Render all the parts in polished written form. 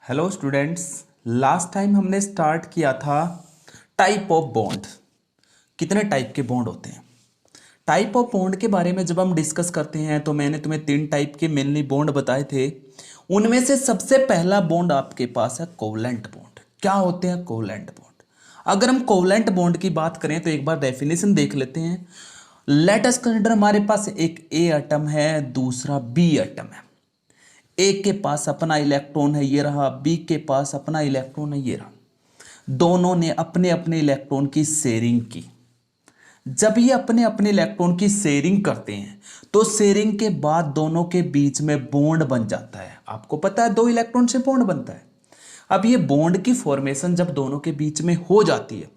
Hello students. Last time हमने start किया था टाइप ऑफ बॉन्ड। कितने टाइप के बॉन्ड होते हैं। टाइप ऑफ बॉन्ड के बारे में जब हम डिस्कस करते हैं तो मैंने तुम्हें 3 टाइप के मेनली बॉन्ड बताए थे। उनमें से सबसे पहला बॉन्ड आपके पास है कोवलेंट बॉन्ड। क्या होते हैं कोवलेंट बॉन्ड? अगर हम कोवलेंट बॉन्ड की बात करें तो एक बार डेफिनेशन देख लेते हैं। लेट अस कंसीडर हमारे पास एक ए एटम है, दूसरा बी एटम है। ए के पास अपना इलेक्ट्रॉन है, ये रहा। बी के पास अपना इलेक्ट्रॉन है, ये रहा। दोनों ने अपने अपने इलेक्ट्रॉन की शेयरिंग की। जब ये अपने अपने इलेक्ट्रॉन की शेयरिंग करते हैं तो शेयरिंग के बाद दोनों के बीच में बॉन्ड बन जाता है। आपको पता है 2 इलेक्ट्रॉन से बॉन्ड बनता है। अब ये बॉन्ड की फॉर्मेशन जब दोनों के बीच में हो जाती है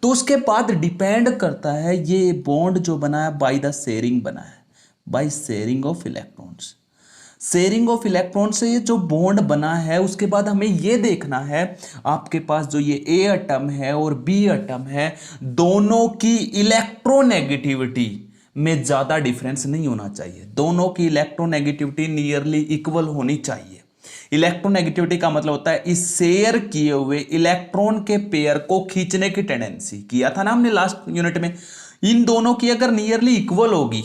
तो उसके बाद डिपेंड करता है ये बॉन्ड जो बना है बाय द शेयरिंग बना है, by sharing of electrons. Sharing of electron से ये जो बॉन्ड बना है उसके बाद हमें ये देखना है आपके पास जो ये ए एटम है और बी एटम है, दोनों की इलेक्ट्रोनेगेटिविटी में ज्यादा डिफरेंस नहीं होना चाहिए। दोनों की इलेक्ट्रोनेगेटिविटी नियरली इक्वल होनी चाहिए। इलेक्ट्रोनेगेटिविटी का मतलब होता है इस शेयर किए हुए इलेक्ट्रॉन के पेयर को खींचने की टेंडेंसी। किया था ना हमने लास्ट यूनिट में। इन दोनों की अगर नियरली इक्वल होगी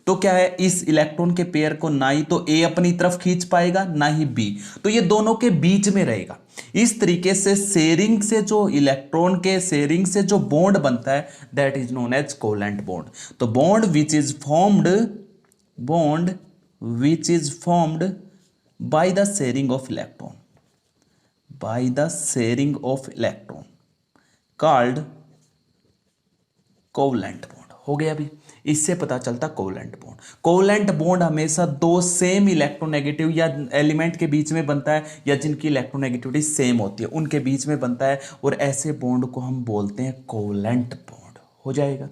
तो क्या है, इस इलेक्ट्रॉन के पेयर को ना ही तो ए अपनी तरफ खींच पाएगा ना ही बी, तो ये दोनों के बीच में रहेगा। इस तरीके से शेयरिंग से जो इलेक्ट्रॉन के शेयरिंग से जो बॉन्ड बनता है that is known as covalent bond. तो bond which is formed by the sharing of electron, by the sharing of electron called covalent bond. हो गया अभी, इससे पता चलता कोवलेंट बॉन्ड। कोवलेंट बॉन्ड हमेशा 2 सेम इलेक्ट्रोनेगेटिव या एलिमेंट के बीच में बनता है या जिनकी इलेक्ट्रोनेगेटिविटी सेम होती है उनके बीच में बनता है, और ऐसे बॉन्ड को हम बोलते हैं कोवलेंट बॉन्ड। हो जाएगा।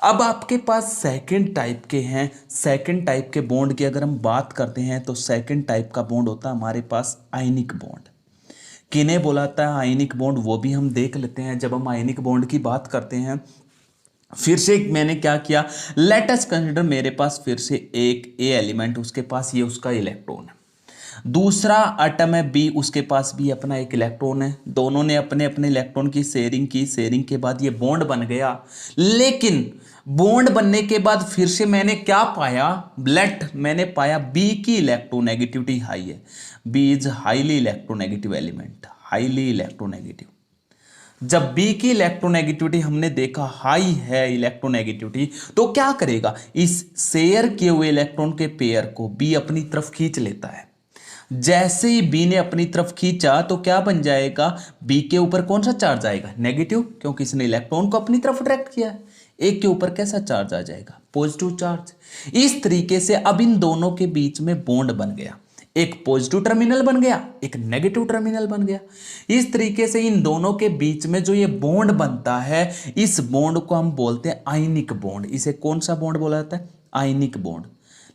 अब आपके पास सेकंड टाइप के हैं। सेकंड टाइप के बॉन्ड की अगर हम बात करते हैं तो सेकंड टाइप का बॉन्ड होता है हमारे पास आयनिक बॉन्ड। किन्हें बोलाता है आयनिक बॉन्ड, वो भी हम देख लेते हैं। जब हम आयनिक बॉन्ड की बात करते हैं, फिर से मैंने क्या किया, लेट अस कंसीडर मेरे पास फिर से एक ए एलिमेंट, उसके पास ये उसका इलेक्ट्रॉन है। दूसरा एटम है बी, उसके पास भी अपना एक इलेक्ट्रॉन है। दोनों ने अपने अपने इलेक्ट्रॉन की शेयरिंग की। शेयरिंग के बाद ये बॉन्ड बन गया। लेकिन बॉन्ड बनने के बाद फिर से मैंने क्या पाया, मैंने पाया बी की इलेक्ट्रोनेगेटिविटी हाई है। B is highly electronegative element, highly electronegative. जब बी की इलेक्ट्रोनेगेटिविटी हमने देखा हाई है इलेक्ट्रोनेगेटिविटी, तो क्या करेगा, इस शेयर किए हुए इलेक्ट्रॉन के पेयर को बी अपनी तरफ खींच लेता है। जैसे ही बी ने अपनी तरफ खींचा तो क्या बन जाएगा, बी के ऊपर कौन सा चार्ज आएगा, नेगेटिव, क्योंकि इसने इलेक्ट्रॉन को अपनी तरफ अट्रैक्ट किया है। ए के ऊपर कैसा चार्ज आ जाएगा, पॉजिटिव चार्ज। इस तरीके से अब इन दोनों के बीच में बॉन्ड बन गया। एक पॉजिटिव टर्मिनल बन गया, एक नेगेटिव टर्मिनल बन गया। इस तरीके से इन दोनों के बीच में जो ये बॉन्ड बनता है, इस बॉन्ड को हम बोलते हैं आयनिक बॉन्ड। इसे कौन सा बॉन्ड बोला जाता है, आयनिक बॉन्ड।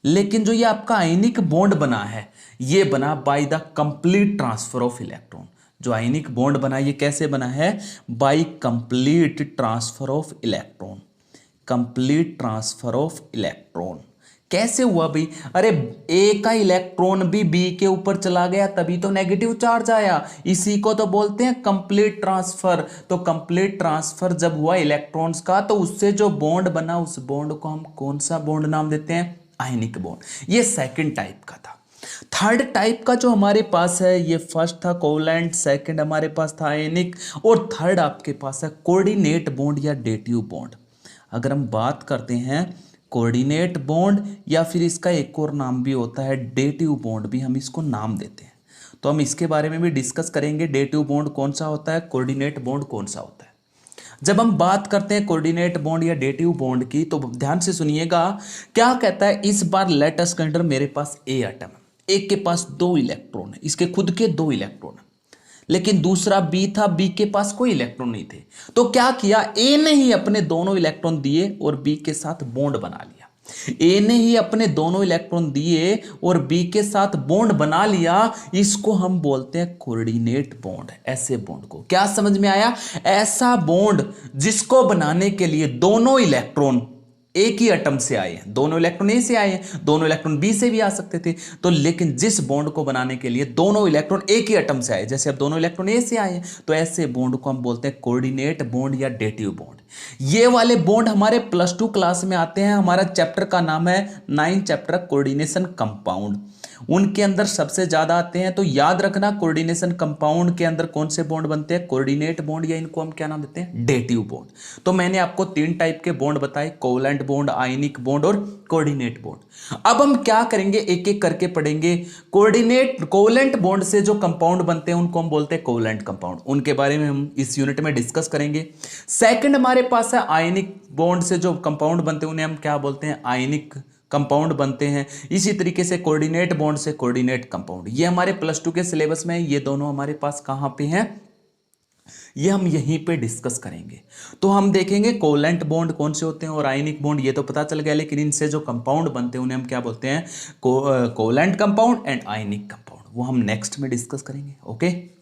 लेकिन जो ये आपका आयनिक बॉन्ड बना है, ये बना by the complete transfer of electron. जो आयनिक बॉन्ड बना ये कैसे बना है, by complete transfer of electron. Complete transfer of electron कैसे हुआ भाई, अरे ए का इलेक्ट्रॉन भी बी के ऊपर चला गया तभी तो नेगेटिव चार्ज आया। इसी को तो बोलते हैं कंप्लीट ट्रांसफर। तो कंप्लीट ट्रांसफर जब हुआ इलेक्ट्रॉन्स का, तो उससे जो बॉन्ड बना उस बॉन्ड को हम कौन सा बॉन्ड नाम देते हैं, आयनिक बॉन्ड। ये सेकंड टाइप का था। थर्ड टाइप का जो हमारे पास है, ये फर्स्ट था कोवलेंट, सेकंड हमारे पास था आयनिक, और थर्ड आपके पास है कोऑर्डिनेट बॉन्ड या डेटिव बॉन्ड। अगर हम बात करते हैं कोऑर्डिनेट बॉन्ड, या फिर इसका एक और नाम भी होता है डेटिव बॉन्ड, भी हम इसको नाम देते हैं, तो हम इसके बारे में भी डिस्कस करेंगे। डेटिव बॉन्ड कौन सा होता है, कोऑर्डिनेट बॉन्ड कौन सा होता है। जब हम बात करते हैं कोऑर्डिनेट बॉन्ड या डेटिव बॉन्ड की, तो ध्यान से सुनिएगा क्या कहता है। इस बार लेट अस कंसीडर मेरे पास ए एटम है, एक के पास 2 इलेक्ट्रॉन है, इसके खुद के 2 इलेक्ट्रॉन है। लेकिन दूसरा बी था, बी के पास कोई इलेक्ट्रॉन नहीं थे। तो क्या किया, ए ने ही अपने दोनों इलेक्ट्रॉन दिए और बी के साथ बॉन्ड बना लिया। ए ने ही अपने दोनों इलेक्ट्रॉन दिए और बी के साथ बॉन्ड बना लिया। इसको हम बोलते हैं कोऑर्डिनेट बॉन्ड। ऐसे बॉन्ड को, क्या समझ में आया, ऐसा बॉन्ड जिसको बनाने के लिए दोनों इलेक्ट्रॉन एक ही एटम से आए हैं, दोनों इलेक्ट्रॉन ए से आए हैं, दोनों इलेक्ट्रॉन बी से भी आ सकते थे। तो लेकिन जिस बॉन्ड को बनाने के लिए दोनों इलेक्ट्रॉन एक ही एटम से आए, जैसे अब दोनों इलेक्ट्रॉन ए से आए हैं, तो ऐसे बॉन्ड को हम बोलते हैं कोऑर्डिनेट बॉन्ड या डेटिव बॉन्ड। ये वाले बॉन्ड हमारे +2 क्लास में आते हैं। हमारा चैप्टर का नाम है 9 चैप्टर कोऑर्डिनेशन कंपाउंड, उनके अंदर सबसे ज्यादा आते हैं। तो याद रखना कोऑर्डिनेशन कंपाउंड के अंदर कौन से बॉन्ड बनते हैं, कोऑर्डिनेट बॉन्ड, या इनको हम क्या नाम देते हैं, डेटिव बॉन्ड। तो मैंने आपको 3 टाइप के बॉन्ड बताए, कोवलेंट बॉन्ड, आयनिक बॉन्ड और कोऑर्डिनेट बॉन्ड। अब हम क्या करेंगे, एक एक करके पढ़ेंगे। कोवलेंट बॉन्ड से जो कंपाउंड बनते हैं उनको हम बोलते हैं कोवलेंट कंपाउंड, उनके बारे में हम इस यूनिट में डिस्कस करेंगे। सेकंड हमारे पास है आयनिक बॉन्ड से जो कंपाउंड बनते हैं उन्हें हम क्या बोलते हैं, आयनिक कंपाउंड बनते हैं। इसी तरीके से कोऑर्डिनेट बॉन्ड से कोऑर्डिनेट कंपाउंड, ये हमारे +2 के सिलेबस में है। ये दोनों हमारे पास कहां पे हैं, ये हम यहीं पे डिस्कस करेंगे। तो हम देखेंगे कोवलेंट बॉन्ड कौन से होते हैं और आयनिक बॉन्ड, ये तो पता चल गया, लेकिन इनसे जो कंपाउंड बनते हैं उन्हें हम क्या बोलते हैं, covalent compound and ionic compound, वो हम नेक्स्ट में डिस्कस करेंगे। ओके।